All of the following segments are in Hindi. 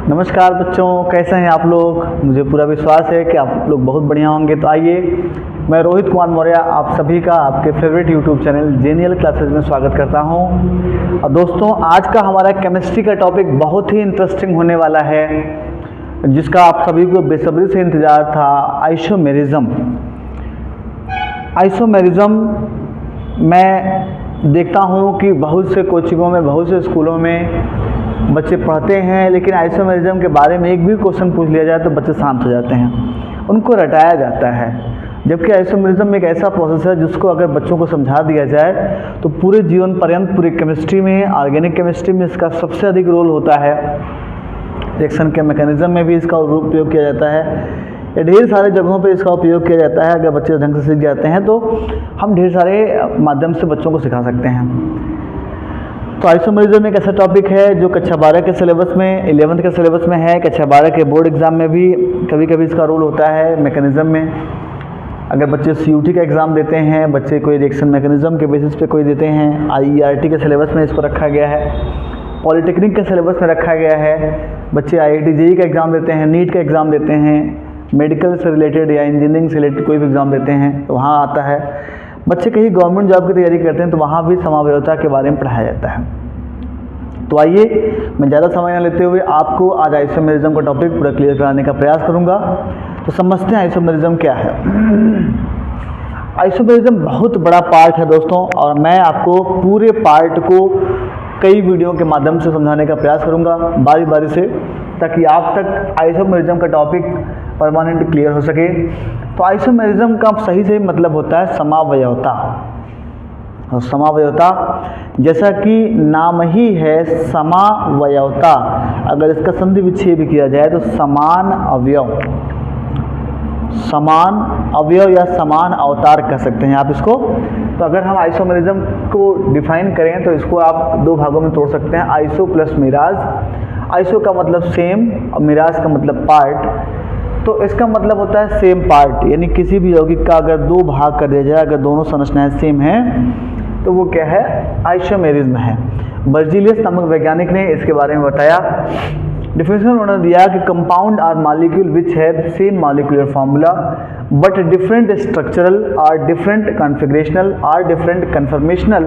नमस्कार बच्चों, कैसे हैं आप लोग। मुझे पूरा विश्वास है कि आप लोग बहुत बढ़िया होंगे। तो आइए, मैं रोहित कुमार मौर्य आप सभी का आपके favourite YouTube channel genial classes में स्वागत करता हूं। और दोस्तों, आज का हमारा केमिस्ट्री का टॉपिक बहुत ही इंटरेस्टिंग होने वाला है, जिसका आप सभी को बेसब्री से इंतज़ार था। आइसोमेरिज्म। आइसोमेरिज्म मैं देखता हूँ कि बहुत से कोचिंगों में, बहुत से स्कूलों में बच्चे पढ़ते हैं, लेकिन आइसोमेरिज्म के बारे में एक भी क्वेश्चन पूछ लिया जाए तो बच्चे शांत हो जाते हैं, उनको रटाया जाता है। जबकि आइसोमेरिज्म एक ऐसा प्रोसेस है जिसको अगर बच्चों को समझा दिया जाए तो पूरे जीवन पर्यंत, पूरी केमिस्ट्री में, ऑर्गेनिक केमिस्ट्री में इसका सबसे अधिक रोल होता है। रिएक्शन के मैकेनिज्म में भी इसका उपयोग किया जाता है। ये ढेर सारे जगहों पे इसका उपयोग किया जाता है। अगर बच्चे ढंग से सीख जाते हैं तो हम ढेर सारे माध्यम से बच्चों को सिखा सकते हैं। तो आइसोमेरिज्म एक ऐसा टॉपिक है जो कक्षा 12 के सिलेबस में, 11th के सिलेबस में है। कक्षा 12 के बोर्ड एग्जाम में भी कभी कभी इसका रोल होता है मैकेनिज्म में। अगर बच्चे CUT का एग्ज़ाम देते हैं, बच्चे कोई रिएक्शन मैकेनिज्म के बेसिस पे कोई देते हैं, IERT के सिलेबस में इसको रखा गया है, पॉलिटेक्निक के सिलेबस में रखा गया है। बच्चे IIT JEE का एग्ज़ाम देते हैं, नीट का एग्ज़ाम देते हैं, मेडिकल से रिलेटेड या इंजीनियरिंग से रिलेटेड कोई भी एग्ज़ाम देते हैं तो वहाँ आता है। बच्चे कहीं गवर्नमेंट जॉब की तैयारी करते हैं तो वहाँ भी समावयवता के बारे में पढ़ाया जाता है। तो आइए, मैं ज़्यादा समय न लेते हुए आपको आज आइसोमेरिज्म का टॉपिक पूरा क्लियर कराने का प्रयास करूँगा। तो समझते हैं आइसोमेरिज्म क्या है। आइसोमेरिज्म बहुत बड़ा पार्ट है दोस्तों, और मैं आपको पूरे पार्ट को कई वीडियो के माध्यम से समझाने का प्रयास करूँगा बारी बारी से, ताकि आप तक आइसोमेरिज्म का टॉपिक परमानेंट क्लियर हो सके। तो आइसोमेरिज्म का सही से मतलब होता है समावयवता। और समावयवता, जैसा कि नाम ही है समावयवता, अगर इसका संधि विच्छेद किया जाए तो समान अवयव, समान अवयव या समान अवतार कह सकते हैं आप इसको। तो अगर हम आइसोमेरिज्म को डिफाइन करें तो इसको आप दो भागों में तोड़ सकते हैं, आइसो प्लस मिराज। आइसो का मतलब सेम और मिराज का मतलब पार्ट। तो इसका मतलब होता है सेम पार्ट, यानी किसी भी यौगिक का अगर दो भाग कर दिया जाए, अगर दोनों संरचनाएं सेम हैं तो वो क्या है, आइसोमेरिज्म है। बर्जीलियस नामक वैज्ञानिक ने इसके बारे में बताया। डिफिनेशन उन्होंने दिया कि compound are molecule which have same molecular formula but different structural are different configurational are different conformational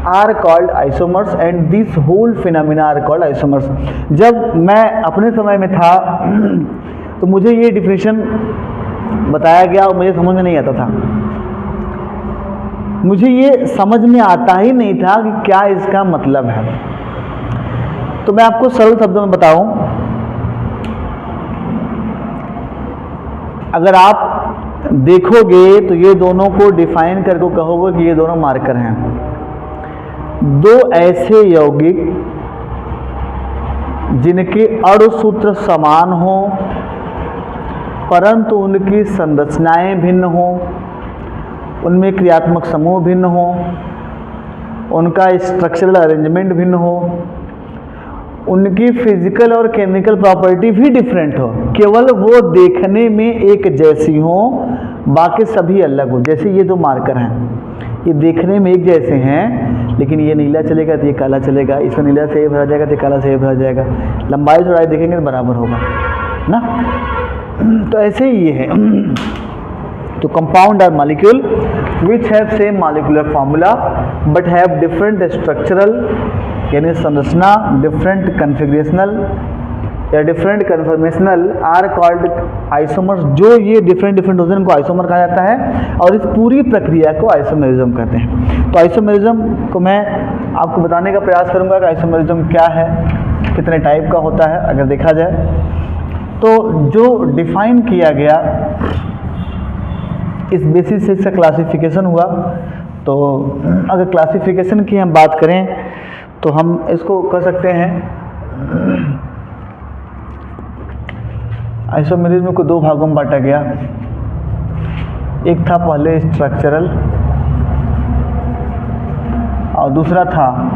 are called isomers and this whole phenomena are called isomers. जब मैं अपने समय में था तो मुझे ये डिफिनेशन बताया गया और मुझे समझ में नहीं आता था। मुझे ये समझ में आता ही नहीं था कि क्या इसका मतलब है। तो मैं आपको सरल शब्दों में बताऊं, अगर आप देखोगे तो ये दोनों को डिफाइन करके कहोगे कि ये दोनों मार्कर हैं। दो ऐसे यौगिक जिनके अणुसूत्र समान हो परंतु उनकी संरचनाएं भिन्न हो, उनमें क्रियात्मक समूह भिन्न हो, उनका स्ट्रक्चरल अरेंजमेंट भिन्न हो, उनकी फिजिकल और केमिकल प्रॉपर्टी भी डिफरेंट हो, केवल वो देखने में एक जैसी हो, बाकी सभी अलग हो। जैसे ये दो मार्कर हैं, ये देखने में एक जैसे हैं, लेकिन ये नीला चलेगा तो ये काला चलेगा, इसमें नीला से ये भरा जाएगा तो काला से ये भरा जाएगा, लंबाई चौड़ाई देखेंगे तो बराबर होगा ना। तो ऐसे ही ये है। तो compound are molecule which have same molecular formula but have different structural, यानी संरचना, डिफरेंट कन्फिग्रेशनल या different conformational are called isomers. जो ये डिफरेंट होते हैं उनको आइसोमर कहा जाता है, और इस पूरी प्रक्रिया को आइसोमेरिज्म कहते हैं। तो आइसोमेरिज्म को मैं आपको बताने का प्रयास करूंगा कि आइसोमेरिज्म क्या है, कितने टाइप का होता है। अगर देखा जाए तो जो डिफाइन किया गया, इस बेसिस से इसका क्लासिफिकेशन हुआ। तो अगर क्लासिफिकेशन की हम बात करें तो हम इसको कह सकते हैं, आइसोमेरिज्म को दो भागों में बांटा गया। एक था पहले स्ट्रक्चरल और दूसरा था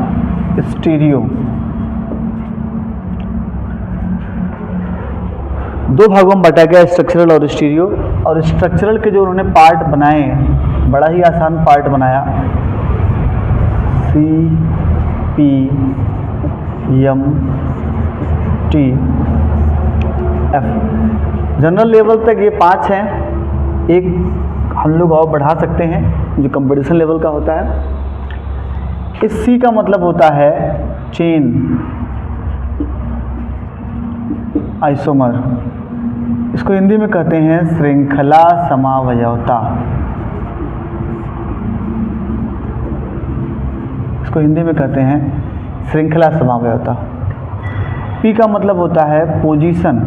स्टीरियो। दो भागों में बांटा गया, स्ट्रक्चरल और स्टीरियो। और स्ट्रक्चरल के जो उन्होंने पार्ट बनाए, बड़ा ही आसान पार्ट बनाया, CPM T F. General level तक ये 5 हैं, एक हम लोग और बढ़ा सकते हैं जो कंपटीशन लेवल का होता है। इस सी का मतलब होता है चेन आइसोमर, इसको हिंदी में कहते हैं श्रृंखला समावयवता। इसको हिंदी में कहते हैं श्रृंखला समावयवता। पी का मतलब होता है पोजीशन,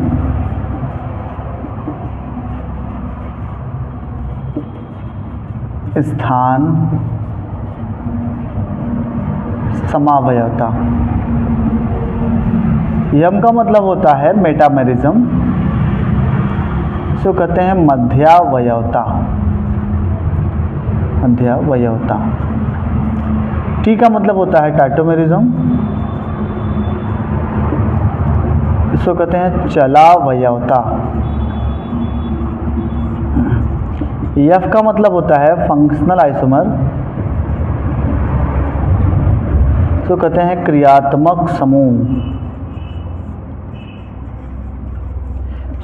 स्थान समावयवता। यम का मतलब होता है मेटामेरिज्म, इसको कहते हैं मध्यावयवता, मध्यावयवता। टी का मतलब होता है टाइटोमेरिज्म, इसको कहते हैं चलावयवता। एफ का मतलब होता है फंक्शनल आइसोमर, इसको कहते हैं क्रियात्मक समूह,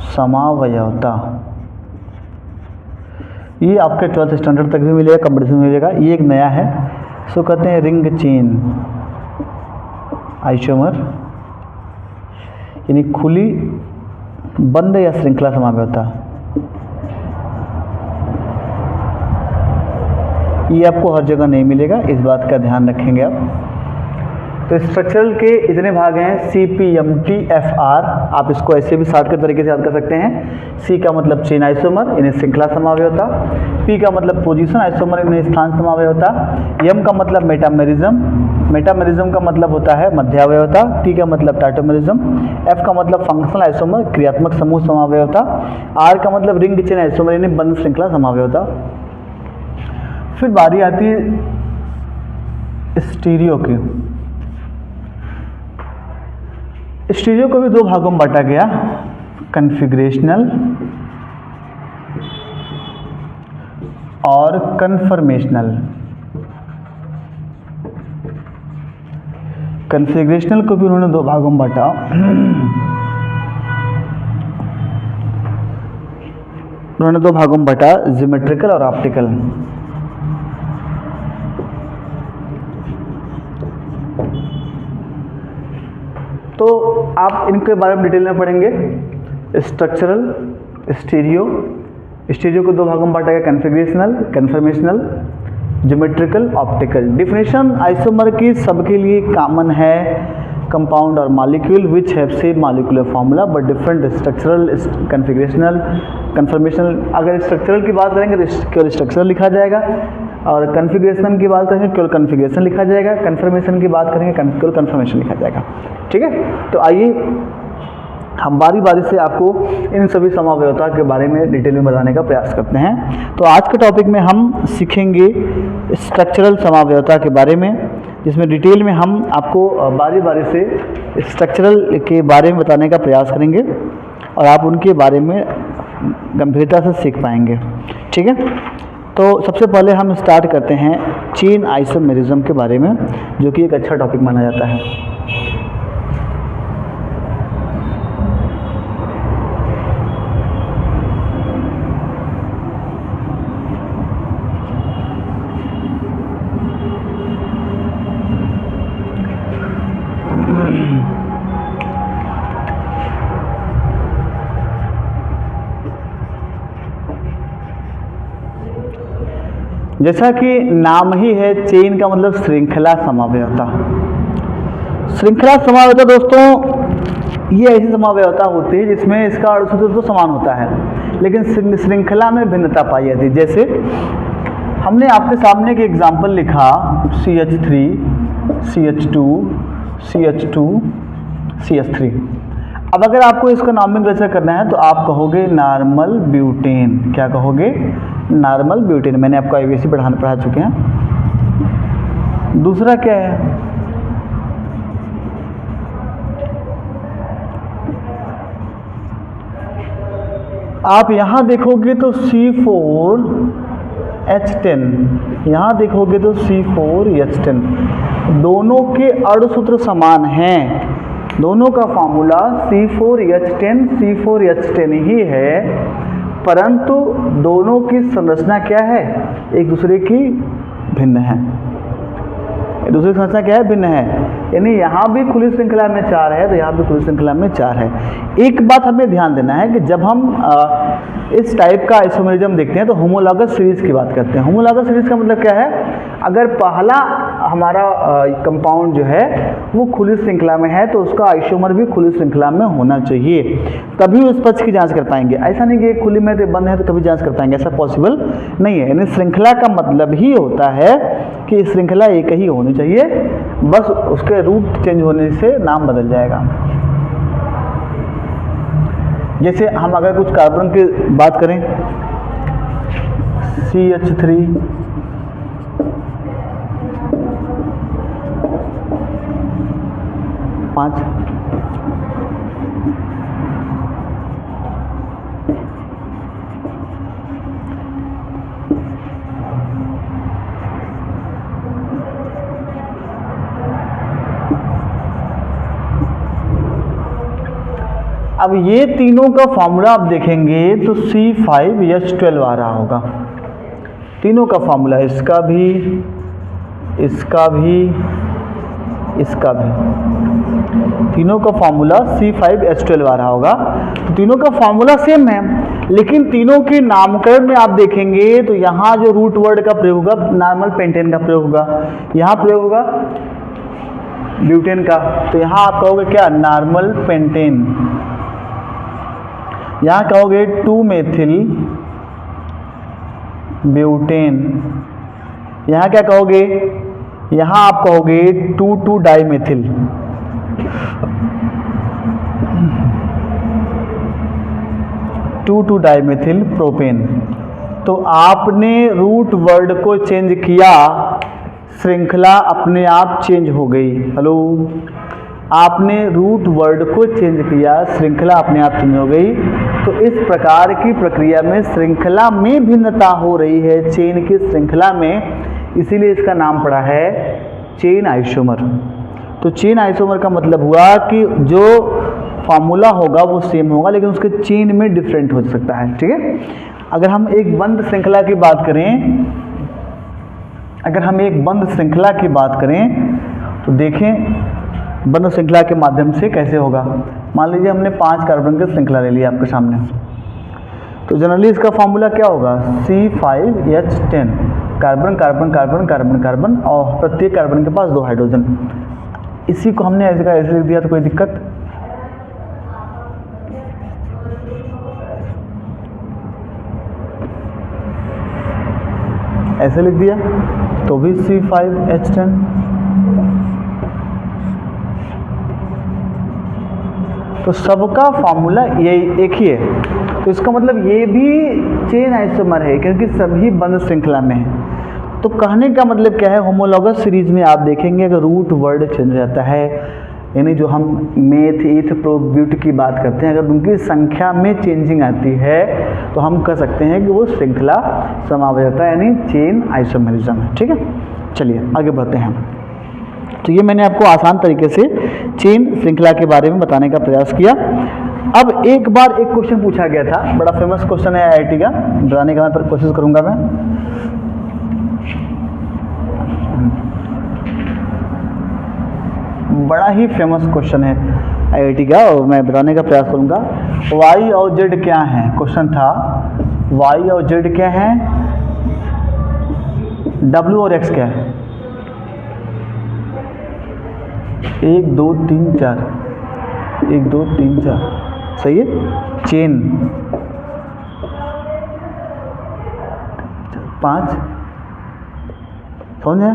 समावयवता। ये आपके 12th स्टैंडर्ड तक भी मिलेगा, कंपटीशन में मिलेगा। ये एक नया है, इसको कहते हैं रिंग चेन आइसोमर, यानी खुली बंद या श्रृंखला समावयवता। ये आपको हर जगह नहीं मिलेगा, इस बात का ध्यान रखेंगे आप। तो स्ट्रक्चरल के इतने भाग हैं C P M T F R, आप इसको ऐसे भी शॉर्टकट तरीके से याद कर सकते हैं। सी का मतलब चेन आइसोमर, इन्हें श्रृंखला समावयवता। पी का मतलब पोजीशन आइसोमर, इन्हें स्थान समावयवता। एम का मतलब मेटामेरिज्म, मेटामेरिज्म का मतलब होता है मध्यावयवता। टी का मतलब टाइटोमेरिज्म। एफ का मतलब फंक्शनल आइसोमर, क्रियात्मक समूह समावयवता। आर का मतलब रिंग चेन आइसोमर, इन्हें बंद श्रृंखला समावयवता। फिर बारी आती है स्टीरियो की। स्टीरियो को भी दो भागों में बांटा गया, कन्फिग्रेशनल और कन्फर्मेशनल। कन्फिग्रेशनल को भी उन्होंने दो भागों में बांटा। उन्होंने दो भागों में बांटा, ज्योमेट्रिकल और ऑप्टिकल। तो आप इनके बारे में डिटेल में पढ़ेंगे। Structural, stereo. स्टीरियो को दो भागों में बांटा गया, configurational, conformational, geometrical, optical. Definition isomer की सबके लिए कॉमन है, कंपाउंड और molecule which have same molecular formula but different structural, configurational, conformational. अगर स्ट्रक्चरल की बात करेंगे तो केवल स्ट्रक्चरल लिखा जाएगा, और कन्फिग्रेशन की बात करेंगे केवल कन्फिग्रेशन लिखा जाएगा, कन्फर्मेशन की बात करेंगे केवल कन्फर्मेशन लिखा जाएगा। ठीक है, तो आइए हम बारी बारी से आपको इन सभी समावयवता के बारे में डिटेल में बताने का प्रयास करते हैं। तो आज के टॉपिक में हम सीखेंगे स्ट्रक्चरल समावयवता के बारे में, जिसमें डिटेल में हम आपको बारी बारी से स्ट्रक्चरल के बारे में बताने का प्रयास करेंगे और आप उनके बारे में गंभीरता से सीख पाएंगे। ठीक है, तो सबसे पहले हम स्टार्ट करते हैं चेन आइसोमेरिज्म के बारे में, जो कि एक अच्छा टॉपिक माना जाता है। जैसा कि नाम ही है, चेन का मतलब श्रृंखला समावयवता। श्रृंखला समावयवता दोस्तों ये ऐसी समावयवता होती है जिसमें इसका अणुसूत्र तो समान होता है, लेकिन श्रृंखला में भिन्नता पाई जाती है। जैसे हमने आपके सामने एक एग्जाम्पल लिखा CH3, CH2, CH2, CH3। अब अगर आपको इसका नॉमेनक्लेचर करना है तो आप कहोगे नॉर्मल ब्यूटेन। क्या कहोगे? Normal butane. मैंने आपको IUPAC पढ़ा चुके हैं। दूसरा क्या है? आप यहां देखोगे तो C4H10, यहां देखोगे तो C4H10, दोनों के अणुसूत्र समान हैं, दोनों का फार्मूला C4H10 ही है, परंतु दोनों की संरचना क्या है, एक दूसरे की भिन्न है। दूसरी संरचना क्या है, भिन्न है। यानी यहाँ भी खुली श्रृंखला में 4 है तो यहाँ भी खुली श्रृंखला में 4 है। एक बात हमें ध्यान देना है कि जब हम इस टाइप का आइसोमेरिज्म देखते हैं तो होमोलॉगस सीरीज की बात करते हैं। होमोलॉगस सीरीज का मतलब क्या है, अगर पहला हमारा कंपाउंड जो है वो खुली श्रृंखला में है तो उसका आइसोमर भी खुली श्रृंखला में होना चाहिए, तभी उस पक्ष की जांच कर पाएंगे। ऐसा नहीं कि खुली में तो बंद है तो कभी जांच कर पाएंगे, ऐसा पॉसिबल नहीं है। यानी श्रृंखला का मतलब ही होता है कि श्रृंखला एक ही होनी चाहिए, बस उसके रूट चेंज होने से नाम बदल जाएगा। जैसे हम अगर कुछ कार्बन की बात करें, CH3 5, अब ये तीनों का फॉर्मूला आप देखेंगे तो C5H12 आ रहा होगा। तीनों का फॉर्मूला, इसका भी, इसका भी, इसका भी, तीनों का फॉर्मूला C5H12 आ रहा होगा। तो तीनों का फॉर्मूला सेम है, लेकिन तीनों के नामकरण में आप देखेंगे तो यहाँ जो रूट वर्ड का प्रयोग होगा, नॉर्मल पेंटेन का प्रयोग होगा, यहाँ प्रयोग होगा ब्यूटेन का, तो यहाँ आप कहोगे क्या, नॉर्मल पेंटेन। यहाँ कहोगे 2-मेथिल ब्यूटेन। यहाँ क्या कहोगे, यहाँ आप कहोगे 2,2-डाइमेथिल। Dimethyl propane. तो आपने रूट वर्ड को चेंज किया, श्रृंखला अपने आप चेंज हो गई। हेलो, आपने रूट वर्ड को चेंज किया, श्रृंखला अपने आप चेंज हो गई। तो इस प्रकार की प्रक्रिया में श्रृंखला में भिन्नता हो रही है, चेन की श्रृंखला में, इसीलिए इसका नाम पड़ा है चेन आइसोमर। तो चेन आइसोमर का मतलब हुआ कि जो फार्मूला होगा वो सेम होगा, लेकिन उसके चेन में डिफरेंट हो सकता है। ठीक है, अगर हम एक बंद श्रृंखला की बात करें, अगर हम एक बंद श्रृंखला की बात करें तो देखें बंद श्रृंखला के माध्यम से कैसे होगा। मान लीजिए हमने 5 कार्बन की श्रृंखला ले लिया आपके सामने, तो जनरली इसका फार्मूला क्या होगा, C5H10, carbon carbon carbon carbon carbon, और प्रत्येक कार्बन के पास 2 हाइड्रोजन। इसी को हमने ऐसे का ऐसे लिख दिया तो कोई दिक्कत, ऐसे लिख दिया तो भी C5H10। तो सबका फार्मूला यही एक ही है, तो इसका मतलब ये भी चेन आइसोमर है क्योंकि सभी बंद श्रृंखला में है। तो कहने का मतलब क्या है, होमोलॉगस सीरीज में आप देखेंगे अगर रूट वर्ड चेंज हो जाता है, यानी जो हम मेथ, ईथ, प्रो, ब्यूट की बात करते हैं, अगर उनकी संख्या में चेंजिंग आती है तो हम कह सकते हैं कि वो श्रृंखला समावेश होता है, यानी चेन आइसोमेरिज्म है। ठीक है, चलिए आगे बढ़ते हैं। तो ये मैंने आपको आसान तरीके से चेन श्रृंखला के बारे में बताने का प्रयास किया। अब एक बार एक क्वेश्चन पूछा गया था, बड़ा फेमस क्वेश्चन है IIT का, बताने का मैं कोशिश करूंगा मैं। बड़ा ही फेमस क्वेश्चन है IIT का और मैं बताने का प्रयास करूंगा। Y और Z क्या है, क्वेश्चन था Y और Z क्या है, W और X क्या है। 1 2 3 4, 1 2 3 4, सही है, चेन 5, समझ है।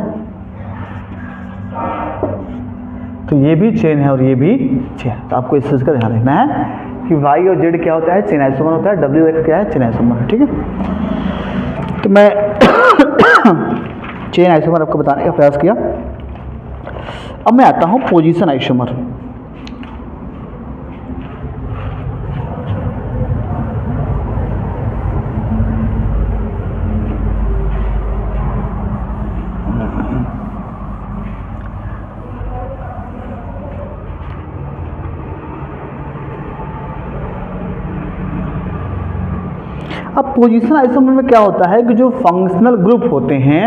तो ये भी चेन है और ये भी चेन, तो आपको इस चीज़ का ध्यान रखना है कि Y और Z क्या होता है, चेन आइसोमर होता है, W X क्या है, चेन आइसोमर है। ठीक है, तो मैं चेन आइसोमर आपको बताने का प्रयास किया। अब मैं आता हूँ पोजीशन आइसोमर। अब पोजीशन आइसोमर में क्या होता है कि जो फंक्शनल ग्रुप होते हैं,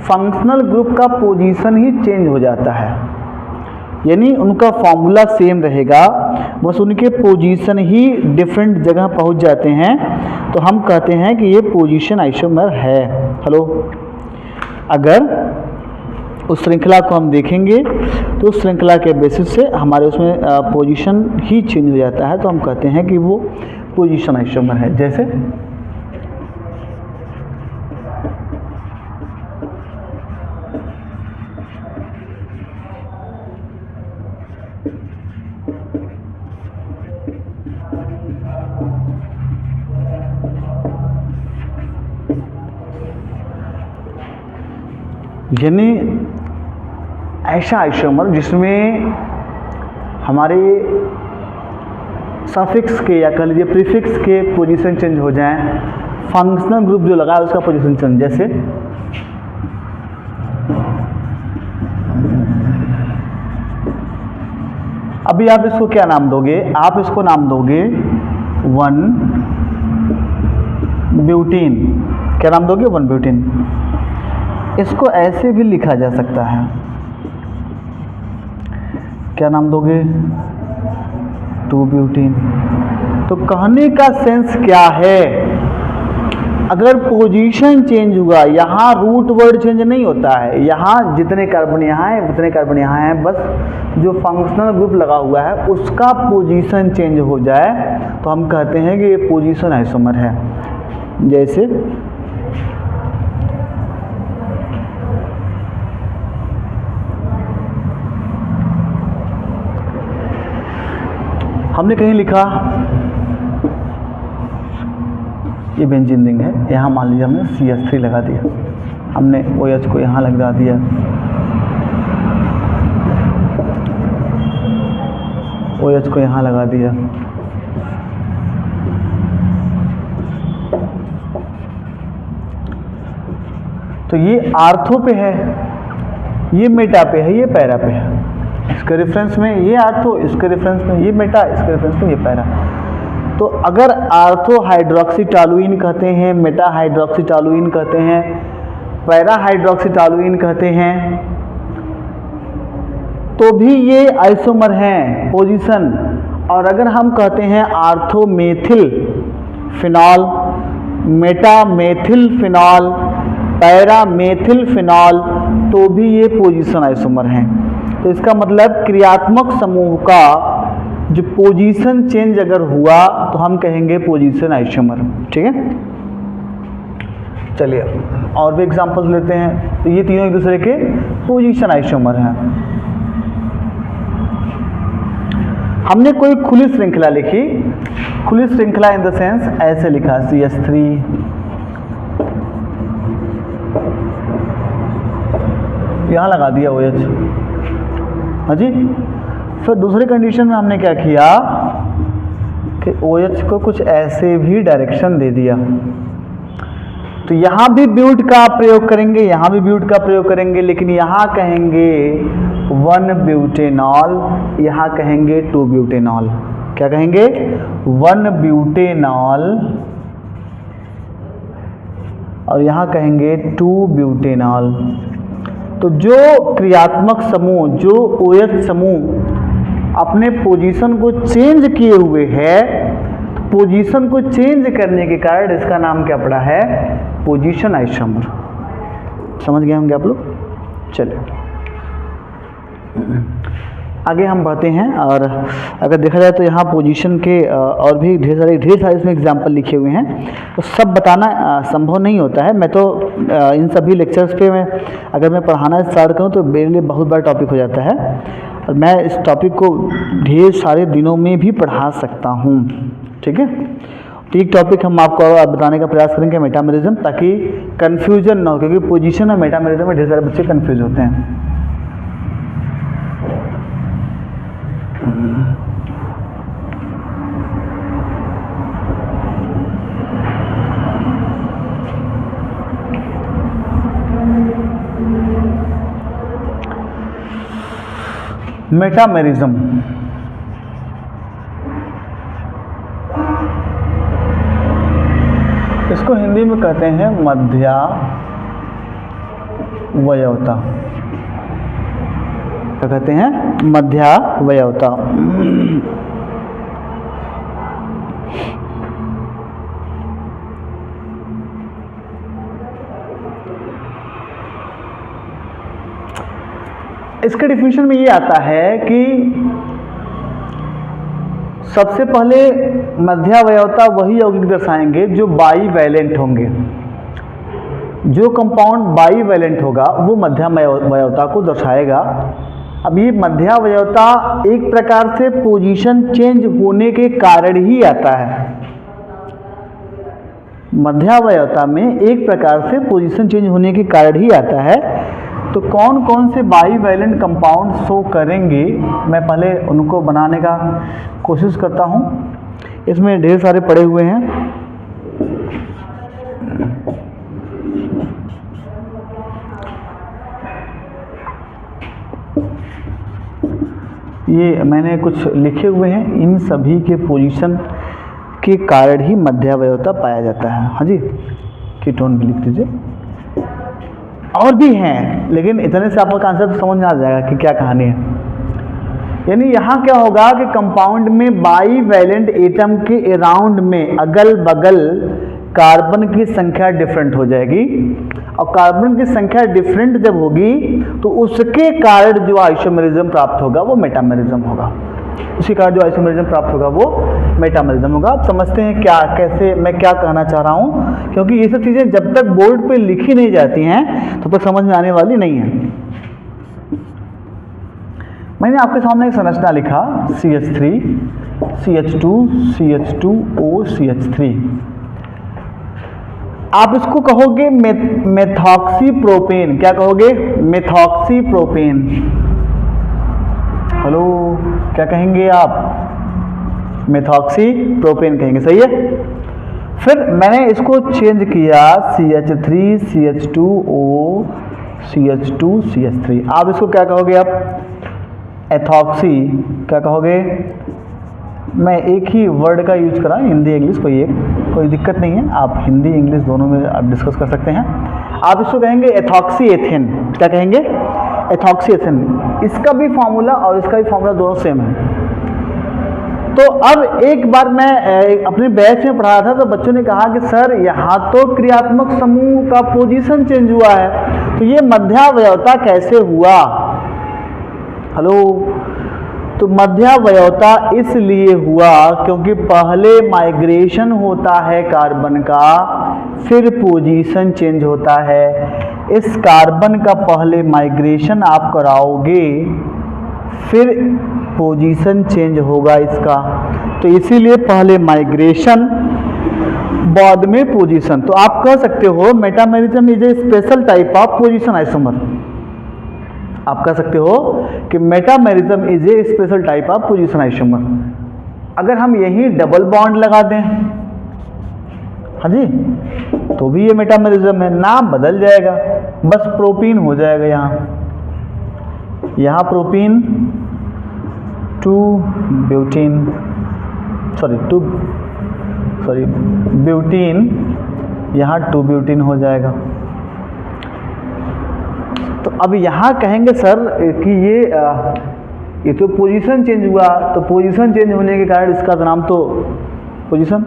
फंक्शनल ग्रुप का पोजीशन ही चेंज हो जाता है, यानी उनका फॉर्मूला सेम रहेगा, बस उनके पोजीशन ही डिफरेंट जगह पहुंच जाते हैं, तो हम कहते हैं कि ये पोजीशन आइसोमर है। हेलो, अगर उस श्रृंखला को हम देखेंगे तो उस श्रृंखला के बेसिस से हमारे उसमें पोजीशन ही चेंज हो जाता है, तो हम कहते हैं कि वो पोजीशन आइसोमर है। जैसे यानी ऐसा आइसोमर जिसमें हमारे सफिक्स के या कह लीजिए प्रीफिक्स के पोजीशन चेंज हो जाएं, फंक्शनल ग्रुप जो लगा है उसका पोजीशन चेंज। जैसे अभी आप इसको क्या नाम दोगे, आप इसको नाम दोगे 1-ब्यूटीन। क्या नाम दोगे? 1-ब्यूटीन। इसको ऐसे भी लिखा जा सकता है, क्या नाम दोगे? 2-ब्यूटीन। तो कहने का सेंस क्या है, अगर पोजीशन चेंज हुआ, यहाँ रूट वर्ड चेंज नहीं होता है, यहाँ जितने कार्बन यहाँ हैं उतने कार्बन यहाँ हैं, बस जो फंक्शनल ग्रुप लगा हुआ है उसका पोजीशन चेंज हो जाए तो हम कहते हैं कि ये पोजीशन आइसोमर है। जैसे हमने कहीं लिखा ये बेंजीन रिंग है, यहाँ मान लीजिए हमने CH3 लगा दिया, हमने OH को यहाँ लगा दिया, OH को यहाँ लगा दिया, तो ये आर्थो पे है, ये मेटा पे है, ये पैरा पे है। इसके रेफरेंस में ये आर्थो, इसके रेफरेंस में ये मेटा, इसके रेफरेंस में ये पैरा। तो अगर आर्थो हाइड्रोक्सीटोलुइन कहते हैं, मेटा हाइड्रोक्सीटोलुइन कहते हैं, पैरा हाइड्रोक्सीटोलुइन कहते हैं, तो भी ये आइसोमर हैं पोजीशन। और अगर हम कहते हैं ortho methyl phenol, Meta methyl phenol, para methyl phenol, तो भी ये पोजीशन आइसोमर हैं। तो इसका मतलब क्रियात्मक समूह का जो पोजीशन चेंज अगर हुआ तो हम कहेंगे पोजीशन आइसोमर। ठीक है, चलिए और भी एग्जांपल्स लेते हैं। तो ये तीनों एक दूसरे के पोजीशन आइसोमर हैं। हमने कोई खुली श्रृंखला लिखी, खुली श्रृंखला इन द सेंस ऐसे लिखा CH3, यहाँ लगा दिया OH, हाँ जी। फिर दूसरी कंडीशन में हमने क्या किया कि OH को कुछ ऐसे भी डायरेक्शन दे दिया, तो यहाँ भी ब्यूट का प्रयोग करेंगे, यहाँ भी ब्यूट का प्रयोग करेंगे, लेकिन यहाँ कहेंगे 1-ब्यूटेनॉल, यहाँ कहेंगे 2-ब्यूटेनॉल। क्या कहेंगे? 1-ब्यूटेनॉल और यहाँ कहेंगे 2-ब्यूटेनॉल। तो जो क्रियात्मक समूह, जो OH समूह अपने पोजीशन को चेंज किए हुए है, पोजीशन को चेंज करने के कारण इसका नाम क्या पड़ा है? Position isomer. समझ गए होंगे आप लोग। चलिए आगे हम बढ़ते हैं। और अगर देखा जाए तो यहाँ पोजीशन के और भी ढेर सारे इसमें एग्जाम्पल लिखे हुए हैं, तो सब बताना संभव नहीं होता है। मैं तो इन सभी लेक्चर्स पे अगर मैं पढ़ाना स्टार्ट करूँ तो मेरे लिए बहुत बड़ा टॉपिक हो जाता है, और मैं इस टॉपिक को ढेर सारे दिनों में भी पढ़ा सकता हूँ। ठीक है, तो एक टॉपिक हम आपको बताने का प्रयास करेंगे, मेटामेरिज्म, ताकि कन्फ्यूजन ना हो, क्योंकि पोजीशन और मेटामेरिज्म में ढेर सारे बच्चे कन्फ्यूज होते हैं। मेटामेरिज्म इसको हिंदी में कहते हैं मध्यावयवता। क्या कहते हैं? मध्यावयवता। इसके डिफिनेशन में ये आता है कि सबसे पहले मध्यावयवता वही यौगिक दर्शाएंगे जो बाईवैलेंट होंगे। जो कंपाउंड बाईवैलेंट होगा वो मध्यावयवता को दर्शाएगा। अब ये मध्यावयवता एक प्रकार से पोजीशन चेंज होने के कारण ही आता है। मध्यावयवता में एक प्रकार से पोजीशन चेंज होने के कारण ही आता है। तो कौन कौन से बाईवैलेंट कंपाउंड शो करेंगे, मैं पहले उनको बनाने का कोशिश करता हूँ। इसमें ढेर सारे पड़े हुए हैं। ये मैंने कुछ लिखे हुए हैं। इन सभी के पोजीशन के कारण ही मध्यावयवता पाया जाता है। हाँ जी, कीटोन भी लिख दीजिए। और भी हैं, लेकिन इतने से आपका कॉन्सेप्ट समझ में आ जाएगा कि क्या कहानी है। यानी यहाँ क्या होगा कि कंपाउंड में बाईवैलेंट एटम के अराउंड में अगल बगल कार्बन की संख्या डिफरेंट हो जाएगी, और कार्बन की संख्या डिफरेंट जब होगी तो उसके कारण जो आइसोमेरिज्म प्राप्त होगा वो मेटामेरिज्म होगा। उसी कारण जो आइसोमेरिज्म प्राप्त होगा वो मेटामेरिज्म होगा। आप समझते हैं क्या, कैसे मैं क्या कहना चाह रहा हूँ, क्योंकि ये सब चीज़ें जब तक बोर्ड पे लिखी नहीं जाती हैं तब तक समझ में आने वाली नहीं है। मैंने आपके सामने एक संरचना लिखा CH3 CH2 CH2O CH3। आप इसको कहोगे मेथॉक्सीप्रोपेन। क्या कहोगे? मेथॉक्सीप्रोपेन। हेलो, क्या कहेंगे आप? मेथॉक्सीप्रोपेन कहेंगे, सही है। फिर मैंने इसको चेंज किया CH3 CH2O CH2 CH3। आप इसको क्या कहोगे? आप एथॉक्सी। क्या कहोगे? मैं एक ही वर्ड का यूज करा, हिंदी इंग्लिश, कोई दिक्कत नहीं है। आप हिंदी इंग्लिश दोनों में आप डिस्कस कर सकते हैं। आप इसको कहेंगे एथॉक्सी एथेन। क्या कहेंगे? Ethoxy ethane. इसका भी फार्मूला और इसका भी फार्मूला दोनों सेम है। तो अब एक बार मैं अपने बैच में पढ़ा था तो बच्चों ने कहा कि सर यहाँ तो क्रियात्मक समूह का पोजीशन चेंज हुआ है, तो ये मध्यावयवता कैसे हुआ? हेलो, तो मध्यावयवता इसलिए हुआ क्योंकि पहले माइग्रेशन होता है कार्बन का, फिर पोजीशन चेंज होता है। इस कार्बन का पहले माइग्रेशन आप कराओगे, फिर पोजीशन चेंज होगा इसका। तो इसीलिए पहले माइग्रेशन, बाद में पोजीशन। तो आप कह सकते हो metamerism is a special type of position isomer. आप कह सकते हो कि metamerism is a special type of position isomer. अगर हम यही डबल बॉन्ड लगा दें, हाँ जी, तो भी ये मेटामेरिज्म है। नाम बदल जाएगा, बस प्रोपीन हो जाएगा। यहाँ प्रोपीन ब्यूटीन, यहाँ 2 ब्यूटीन हो जाएगा। तो अब यहाँ कहेंगे सर कि ये तो पोजीशन चेंज हुआ, तो पोजीशन चेंज होने के कारण इसका नाम तो पोजीशन।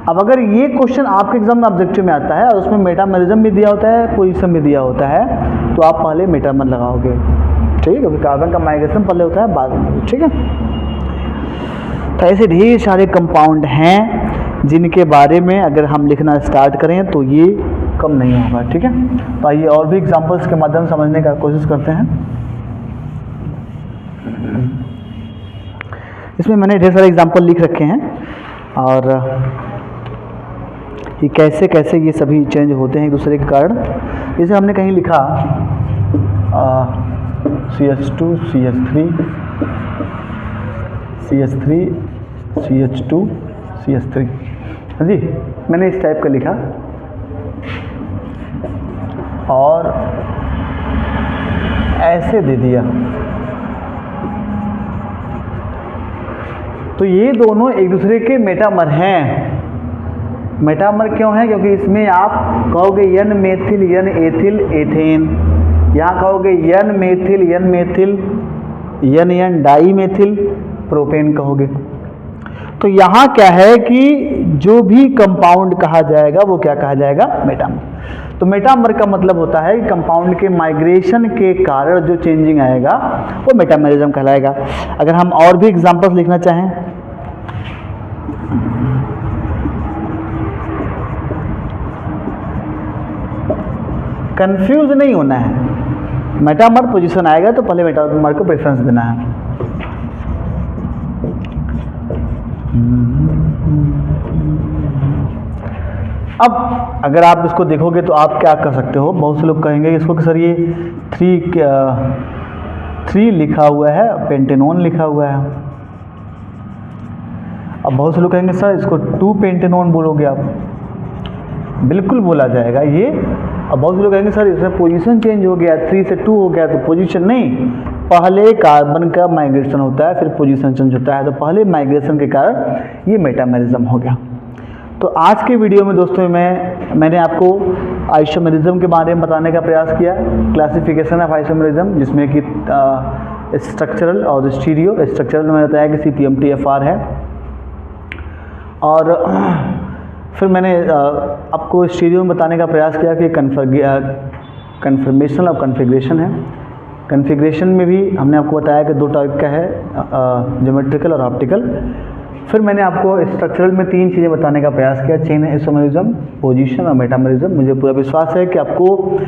अब अगर ये क्वेश्चन आपके एग्जाम में ऑब्जेक्टिव में आता है और उसमें मेटामेरिज्म भी दिया होता है, पोजीशन भी दिया होता है, तो आप पहले मेटामर लगाओगे, ठीक है, क्योंकि कार्बन का माइग्रेशन पहले होता है बाद में, ठीक है। तो ऐसे ढेर सारे कंपाउंड हैं जिनके बारे में अगर हम लिखना स्टार्ट करें तो ये कम नहीं होगा, ठीक है। तो आइए और भी एग्जांपल्स के माध्यम से समझने का कोशिश करते हैं। इसमें मैंने ढेर सारे एग्जांपल लिख रखे हैं और ये कैसे कैसे ये सभी चेंज होते हैं एक दूसरे के कारण। जैसे हमने कहीं लिखा CH2 CH3 CH3 CH2 CH3, हाँ जी, मैंने इस टाइप का लिखा और ऐसे दे दिया। तो ये दोनों एक दूसरे के मेटामर हैं, मेटामर क्यों है? क्योंकि इसमें आप कहोगे N methyl, N ethyl, ethane, यहाँ कहोगे N methyl, N methyl, N N dimethyl propane कहोगे। तो यहाँ क्या है कि जो भी कंपाउंड कहा जाएगा वो क्या कहा जाएगा? मेटामर। तो मेटामर का मतलब होता है कि कंपाउंड के माइग्रेशन के कारण जो चेंजिंग आएगा वो मेटामरिज्म कहलाएगा। अगर हम और भी एग्जांपल्स लिखना चाहें, कंफ्यूज नहीं होना है, मेटामर पोजीशन आएगा तो पहले मेटामर को प्रेफरेंस देना है। अब अगर आप इसको देखोगे तो आप क्या कर सकते हो, बहुत से लोग कहेंगे इसको कि सर ये 3 लिखा हुआ है, पेंटेनोन लिखा हुआ है। अब बहुत से लोग कहेंगे सर इसको 2 पेंटेनोन बोलोगे आप, बिल्कुल बोला जाएगा ये। अब बहुत से लोग कहेंगे सर इसमें पोजीशन चेंज हो गया, 3 से 2 हो गया, तो पोजीशन नहीं, पहले कार्बन का माइग्रेशन होता है फिर पोजीशन चेंज होता है, तो पहले माइग्रेशन के कारण ये मेटामरिज्म हो गया। तो आज के वीडियो में दोस्तों मैंने आपको आइसोमेरिज्म के बारे में बताने का प्रयास किया, क्लासिफिकेशन ऑफ आइसोमेरिज्म, जिसमें कि स्ट्रक्चरल और स्टीरियो। स्ट्रक्चरल में बताया कि CPMTFR है, और फिर मैंने आपको स्टीरियो में बताने का प्रयास किया कि कन्फर्मेशन और कन्फिग्रेशन है। कन्फिग्रेशन में भी हमने आपको बताया कि 2 टाइप का है, ज्योमेट्रिकल और ऑप्टिकल। फिर मैंने आपको स्ट्रक्चरल में 3 चीज़ें बताने का प्रयास किया, चेन आइसोमेरिज्म, पोजीशन और मेटामरिज्म। मुझे पूरा विश्वास है कि आपको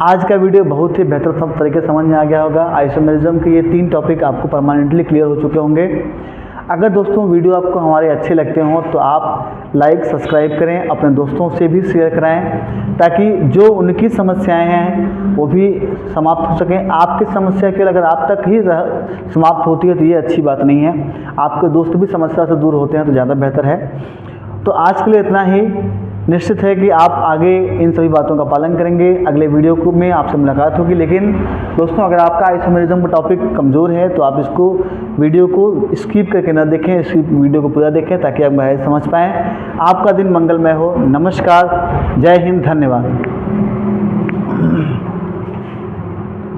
आज का वीडियो बहुत ही बेहतर तरीके से समझ में आ गया होगा। आइसोमेरिज्म के ये 3 टॉपिक आपको परमानेंटली क्लियर हो चुके होंगे। अगर दोस्तों वीडियो आपको हमारे अच्छे लगते हों तो आप लाइक सब्सक्राइब करें, अपने दोस्तों से भी शेयर कराएं, ताकि जो उनकी समस्याएं हैं वो भी समाप्त हो सकें। आपकी समस्या केवल अगर आप तक ही समाप्त होती है तो ये अच्छी बात नहीं है, आपके दोस्त भी समस्या से दूर होते हैं तो ज़्यादा बेहतर है। तो आज के लिए इतना ही। निश्चित है कि आप आगे इन सभी बातों का पालन करेंगे। अगले वीडियो में आपसे मुलाकात होगी। लेकिन दोस्तों अगर आपका आइसोमेरिज्म का टॉपिक कमज़ोर है तो आप इसको वीडियो को स्किप करके ना देखें, इस वीडियो को पूरा देखें ताकि आप समझ पाएँ। आपका दिन मंगलमय हो। नमस्कार, जय हिंद, धन्यवाद।